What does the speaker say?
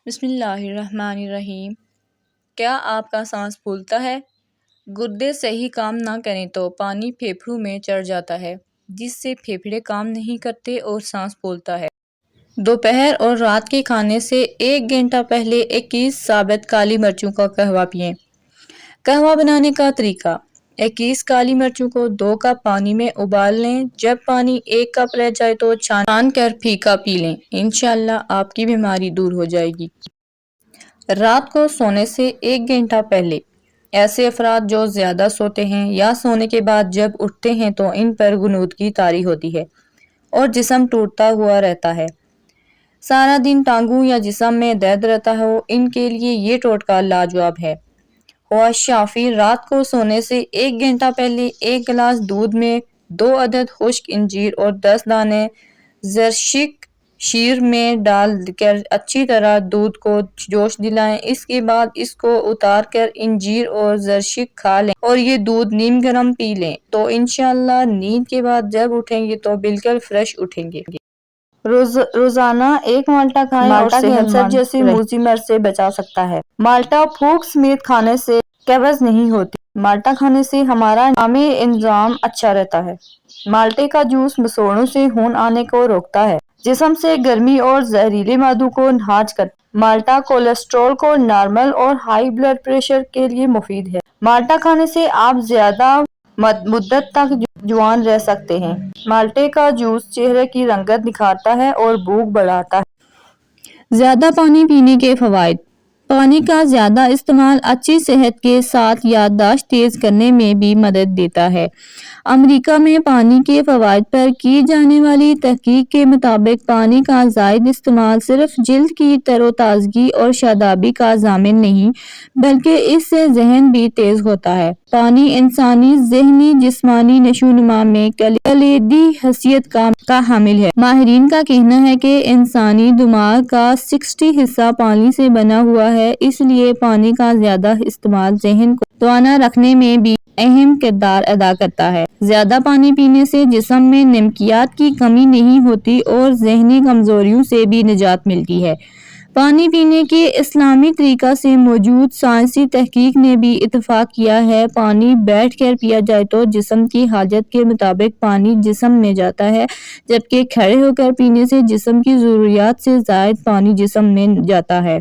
بسم اللہ الرحمن الرحیم۔ کیا آپ کا سانس پھولتا ہے؟ گردے صحیح کام نہ کریں تو پانی پھیپھڑوں میں چڑھ جاتا ہے، جس سے پھیپھڑے کام نہیں کرتے اور سانس پھولتا ہے۔ دوپہر اور رات کے کھانے سے 1 گھنٹہ پہلے 21 ثابت کالی مرچوں کا قہوہ پئیں۔ قہوہ بنانے کا طریقہ: 21 کالی مرچوں کو 2 کپ پانی میں ابال لیں۔ جب پانی 1 کپ رہ جائے تو چھان کر پھیکا پی لیں، انشاءاللہ آپ کی بیماری دور ہو جائے گی۔ رات کو سونے سے 1 گھنٹہ پہلے: ایسے افراد جو زیادہ سوتے ہیں یا سونے کے بعد جب اٹھتے ہیں تو ان پر غنودگی طاری ہوتی ہے اور جسم ٹوٹتا ہوا رہتا ہے۔ سارا دن ٹانگوں یا جسم میں درد رہتا ہو، ان کے لیے یہ ٹوٹکا لاجواب ہے۔ خواہ شافی: رات کو سونے سے 1 گھنٹہ پہلے 1 گلاس دودھ میں 2 عدد خشک انجیر اور 10 دانے زرشک شیر میں ڈال کر اچھی طرح دودھ کو جوش دلائیں۔ اس کے بعد اس کو اتار کر انجیر اور زرشک کھا لیں اور یہ دودھ نیم گرم پی لیں تو انشاءاللہ نیند کے بعد جب اٹھیں گے تو بالکل فریش اٹھیں گے۔ روزانہ 1 مالٹا کھائیں اور کینسر جیسی موذی مرض سے بچا سکتا ہے۔ مالٹا پھوک سمیت کھانے سے قبض نہیں ہوتی۔ مالٹا کھانے سے ہمارا دماغی نظام اچھا رہتا ہے۔ مالٹے کا جوس مسوڑھوں سے خون آنے کو روکتا ہے، جسم سے گرمی اور زہریلے مادوں کو خارج کرتا ہے۔ مالٹا کولیسٹرول کو نارمل اور ہائی بلڈ پریشر کے لیے مفید ہے۔ مالٹا کھانے سے آپ زیادہ مدت تک جوان رہ سکتے ہیں۔ مالٹے کا جوس چہرے کی رنگت نکھارتا ہے اور بھوک بڑھاتا ہے۔ زیادہ پانی پینے کے فوائد: پانی کا زیادہ استعمال اچھی صحت کے ساتھ یادداشت تیز کرنے میں بھی مدد دیتا ہے۔ امریکہ میں پانی کے فوائد پر کی جانے والی تحقیق کے مطابق پانی کا زائد استعمال صرف جلد کی تر و تازگی اور شادابی کا ضامن نہیں بلکہ اس سے ذہن بھی تیز ہوتا ہے۔ پانی انسانی ذہنی جسمانی نشوونما میں کلیدی حیثیت کا حامل ہے۔ ماہرین کا کہنا ہے کہ انسانی دماغ کا 60% پانی سے بنا ہوا ہے، اس لیے پانی کا زیادہ استعمال ذہن کو توانا رکھنے میں بھی اہم کردار ادا کرتا ہے۔ زیادہ پانی پینے سے جسم میں نمکیات کی کمی نہیں ہوتی اور ذہنی کمزوریوں سے بھی نجات ملتی ہے۔ پانی پینے کے اسلامی طریقہ سے موجود سائنسی تحقیق نے بھی اتفاق کیا ہے۔ پانی بیٹھ کر پیا جائے تو جسم کی حاجت کے مطابق پانی جسم میں جاتا ہے، جبکہ کھڑے ہو کر پینے سے جسم کی ضروریات سے زائد پانی جسم میں جاتا ہے۔